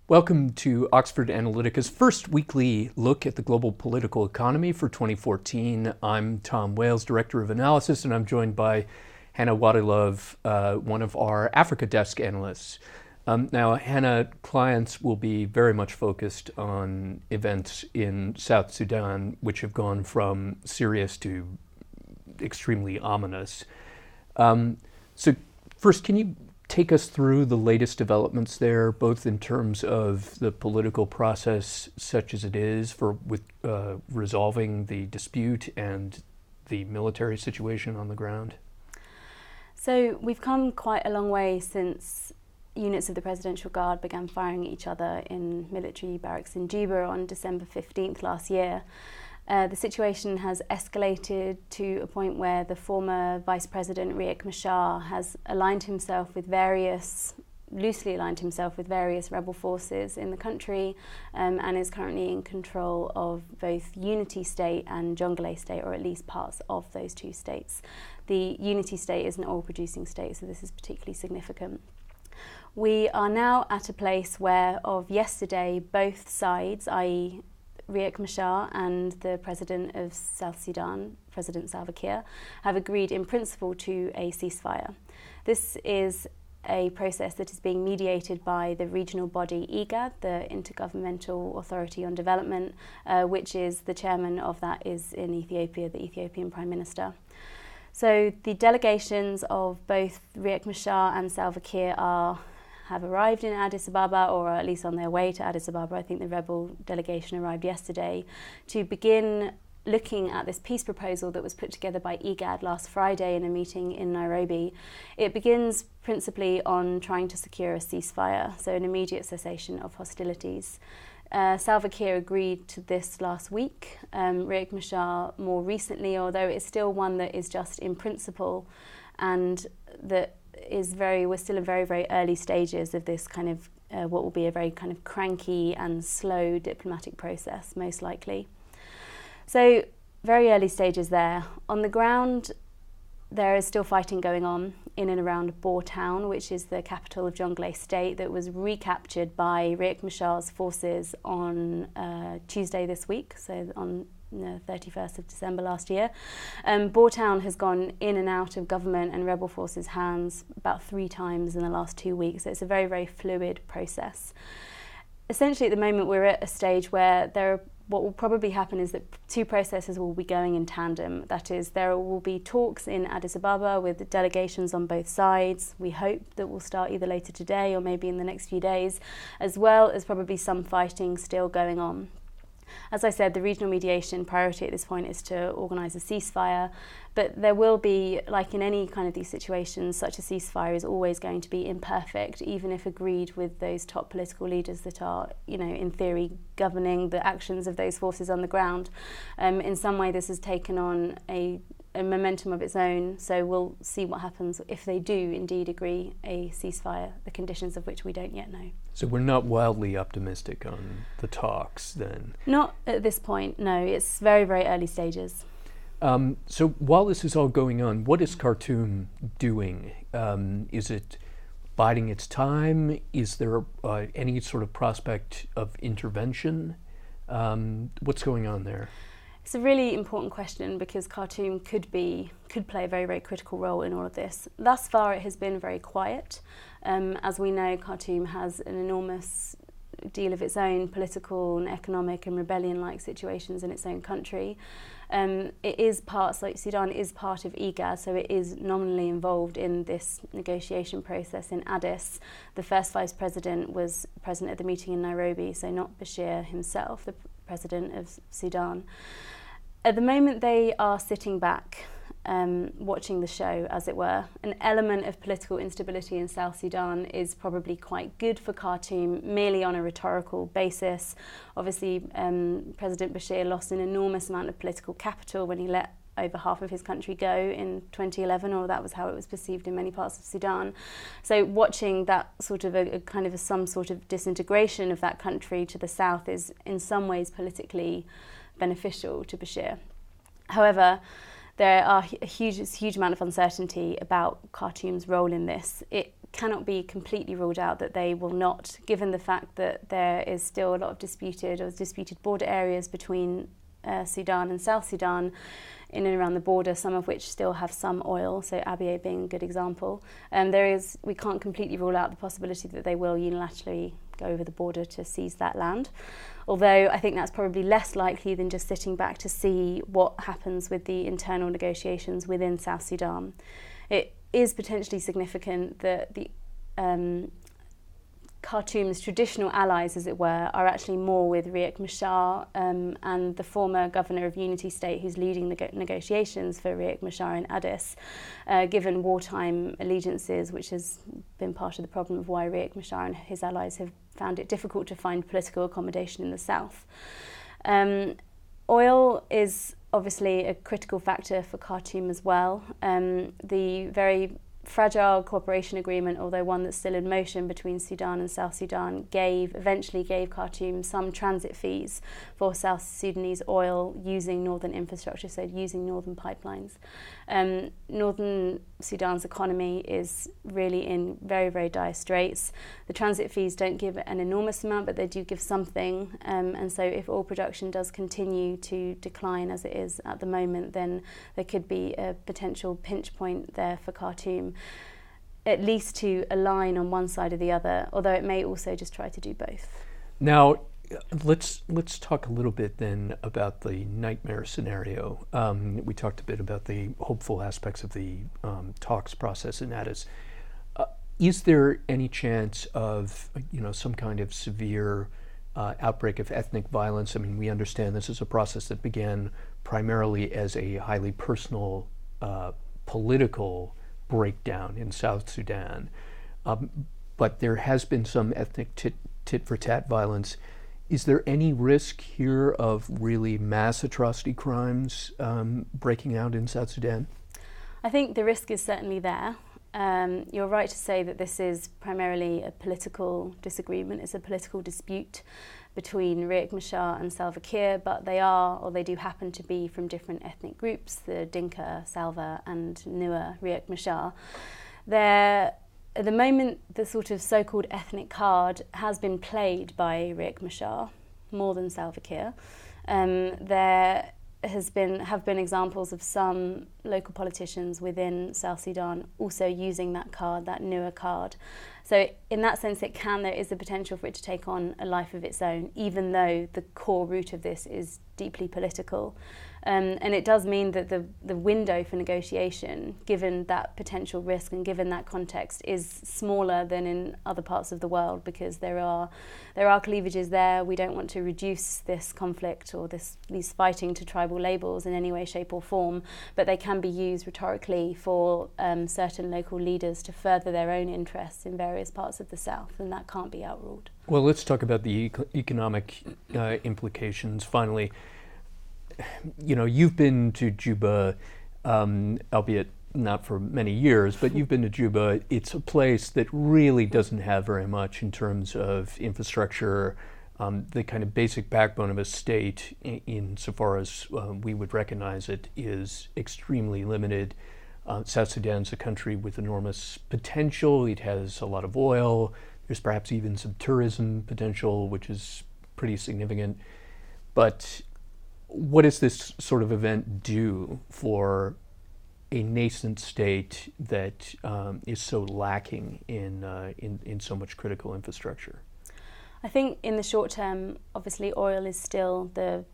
Welcome to Oxford Analytica's first weekly look at the global political economy for 2014. I'm Tom Wales, Director of Analysis, and I'm joined by Hannah Waddilove, one of our Africa desk analysts. Now, Hannah, clients will be very much focused on events in South Sudan, which have gone from serious to extremely ominous. So first, can you take us through the latest developments there, both in terms of the political process such as it is with resolving the dispute and the military situation on the ground? So we've come quite a long way since units of the Presidential Guard began firing at each other in military barracks in Juba on December 15th last year. The situation has escalated to a point where the former Vice President Riek Machar has loosely aligned himself with various rebel forces in the country and is currently in control of both Unity State and Jonglei State, or at least parts of those two states. The Unity State is an oil-producing state, so this is particularly significant. We are now at a place where, of yesterday, both sides, i.e. Riek Machar and the President of South Sudan, President Salva Kiir, have agreed in principle to a ceasefire. This is a process that is being mediated by the regional body IGAD, the Intergovernmental Authority on Development, which is the chairman of that is in Ethiopia, the Ethiopian Prime Minister. So the delegations of both Riek Machar and Salva Kiir have arrived in Addis Ababa, or are at least on their way to Addis Ababa. I think the rebel delegation arrived yesterday to begin looking at this peace proposal that was put together by IGAD last Friday in a meeting in Nairobi. It begins principally on trying to secure a ceasefire, so an immediate cessation of hostilities. Salva Kiir agreed to this last week. Riek Machar more recently, although it's still one that is just in principle, and that we're still in very, very early stages of this kind of what will be a very kind of cranky and slow diplomatic process, most likely. So very early stages there. On the ground, there is still fighting going on in and around Bor town, which is the capital of Jonglei State, that was recaptured by Riek Machar's forces on Tuesday this week, so on the 31st of December last year. Bor town has gone in and out of government and rebel forces' hands about 3 times in the last 2 weeks, so it's a very, very fluid process. Essentially, at the moment, we're at a stage where what will probably happen is that 2 processes will be going in tandem. That is, there will be talks in Addis Ababa with delegations on both sides. We hope that will start either later today or maybe in the next few days, as well as probably some fighting still going on. As I said, the regional mediation priority at this point is to organise a ceasefire, but there will be, like in any kind of these situations, such a ceasefire is always going to be imperfect, even if agreed with those top political leaders that are, in theory, governing the actions of those forces on the ground. In some way, this has taken on a momentum of its own, so we'll see what happens if they do indeed agree a ceasefire, the conditions of which we don't yet know. So we're not wildly optimistic on the talks then? Not at this point, no. It's very, very early stages. So while this is all going on, what is Khartoum doing? Is it biding its time? Is there any sort of prospect of intervention? What's going on there? It's a really important question because Khartoum could play a very, very critical role in all of this. Thus far, it has been very quiet. As we know, Khartoum has an enormous deal of its own political and economic and rebellion-like situations in its own country. South Sudan is part of IGAD, so it is nominally involved in this negotiation process in Addis. The first vice president was present at the meeting in Nairobi, so not Bashir himself, the president of Sudan. At the moment, they are sitting back, watching the show, as it were. An element of political instability in South Sudan is probably quite good for Khartoum, merely on a rhetorical basis. Obviously, President Bashir lost an enormous amount of political capital when he let over half of his country go in 2011, or that was how it was perceived in many parts of Sudan. So watching that sort of some sort of disintegration of that country to the south is in some ways politically beneficial to Bashir. However, there are a huge amount of uncertainty about Khartoum's role in this. It cannot be completely ruled out that they will not, given the fact that there is still a lot of disputed border areas between Sudan and South Sudan, in and around the border, some of which still have some oil, so Abyei being a good example. We can't completely rule out the possibility that they will unilaterally go over the border to seize that land. Although I think that's probably less likely than just sitting back to see what happens with the internal negotiations within South Sudan. It is potentially significant that the Khartoum's traditional allies, as it were, are actually more with Riek Machar and the former governor of Unity State who's leading the negotiations for Riek Machar in Addis, given wartime allegiances, which has been part of the problem of why Riek Machar and his allies have found it difficult to find political accommodation in the south. Oil is obviously a critical factor for Khartoum as well. The very fragile cooperation agreement, although one that's still in motion between Sudan and South Sudan, eventually gave Khartoum some transit fees for South Sudanese oil using northern infrastructure, so using northern pipelines. Northern Sudan's economy is really in very, very dire straits. The transit fees don't give an enormous amount, but they do give something. And so if oil production does continue to decline as it is at the moment, then there could be a potential pinch point there for Khartoum, at least to align on one side or the other, although it may also just try to do both. Now, let's talk a little bit then about the nightmare scenario. We talked a bit about the hopeful aspects of the talks process in Addis. Is there any chance of some kind of severe outbreak of ethnic violence? I mean, we understand this is a process that began primarily as a highly personal political breakdown in South Sudan, but there has been some ethnic tit-for-tat violence. Is there any risk here of really mass atrocity crimes breaking out in South Sudan? I think the risk is certainly there. You're right to say that this is primarily a political disagreement. It's a political dispute between Riek Machar and Salva Kiir, but they do happen to be from different ethnic groups, the Dinka, Salva, and Nuer, Riek Machar. At the moment, the sort of so-called ethnic card has been played by Riek Machar more than Salva Kiir. There have been examples of some local politicians within South Sudan also using that card, that Nuer card. So in that sense, there is a potential for it to take on a life of its own, even though the core root of this is deeply political. And it does mean that the window for negotiation, given that potential risk and given that context, is smaller than in other parts of the world, because there are cleavages there. We don't want to reduce this conflict or these fighting to tribal labels in any way, shape or form, but they can be used rhetorically for certain local leaders to further their own interests in various parts of the South, and that can't be outruled. Well, let's talk about the economic implications finally. You've been to Juba, albeit not for many years, but you've been to Juba. It's a place that really doesn't have very much in terms of infrastructure. The kind of basic backbone of a state, insofar as we would recognize it, is extremely limited. South Sudan's a country with enormous potential. It has a lot of oil. There's perhaps even some tourism potential, which is pretty significant. But what does this sort of event do for a nascent state that is so lacking in so much critical infrastructure? I think in the short term, obviously, oil is still the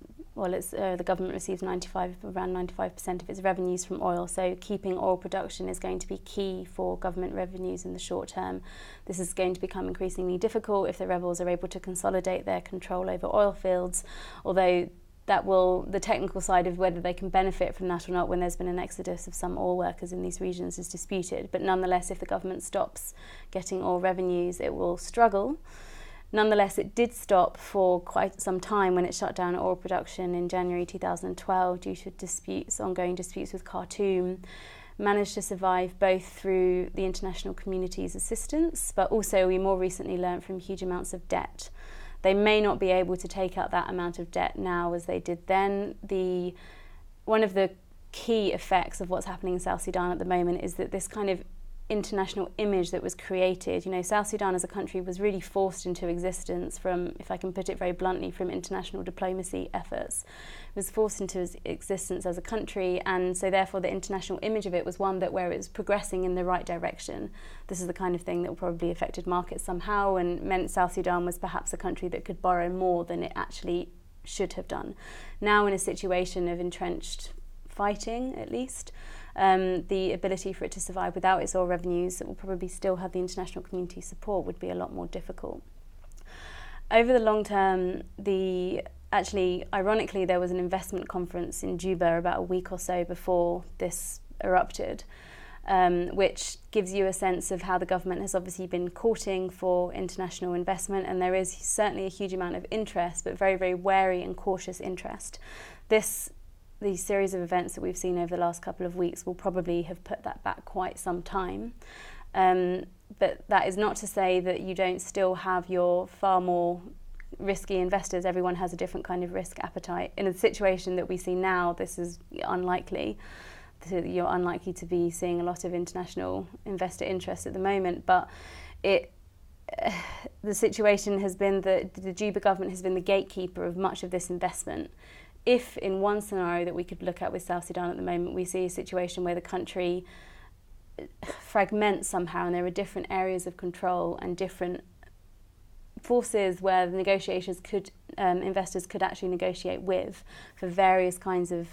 government receives around 95% of its revenues from oil. So keeping oil production is going to be key for government revenues in the short term. This is going to become increasingly difficult if the rebels are able to consolidate their control over oil fields, although the technical side of whether they can benefit from that or not when there's been an exodus of some oil workers in these regions is disputed. But nonetheless, if the government stops getting oil revenues, it will struggle. Nonetheless, it did stop for quite some time when it shut down oil production in January 2012 due to ongoing disputes with Khartoum. Managed to survive both through the international community's assistance, but also we more recently learned from huge amounts of debt. They may not be able to take out that amount of debt now as they did then. One of the key effects of what's happening in South Sudan at the moment is that this kind of international image that was created. You know, South Sudan as a country was really forced into existence from, if I can put it very bluntly, from international diplomacy efforts. It was forced into existence as a country, and so therefore the international image of it was one that where it was progressing in the right direction. This is the kind of thing that probably affected markets somehow and meant South Sudan was perhaps a country that could borrow more than it actually should have done. Now in a situation of entrenched fighting, at least, the ability for it to survive without its oil revenues that will probably still have the international community support would be a lot more difficult. Over the long term, actually, ironically, there was an investment conference in Juba about a week or so before this erupted, which gives you a sense of how the government has obviously been courting for international investment, and there is certainly a huge amount of interest, but very, very wary and cautious interest. These series of events that we've seen over the last couple of weeks will probably have put that back quite some time. But that is not to say that you don't still have your far more risky investors. Everyone has a different kind of risk appetite. In a situation that we see now, this is unlikely. You're unlikely to be seeing a lot of international investor interest at the moment, but the situation has been that the Juba government has been the gatekeeper of much of this investment. If in one scenario that we could look at with South Sudan at the moment, we see a situation where the country fragments somehow and there are different areas of control and different forces where the negotiations investors could actually negotiate with for various kinds of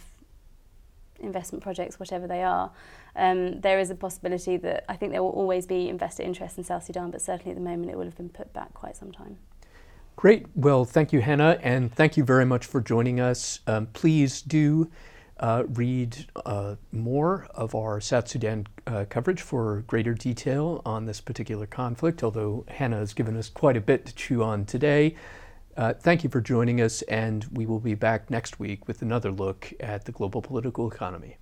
investment projects, whatever they are, there is a possibility that I think there will always be investor interest in South Sudan, but certainly at the moment it will have been put back quite some time. Great. Well, thank you, Hannah, and thank you very much for joining us. Please do read more of our South Sudan coverage for greater detail on this particular conflict, although Hannah has given us quite a bit to chew on today. Thank you for joining us, and we will be back next week with another look at the global political economy.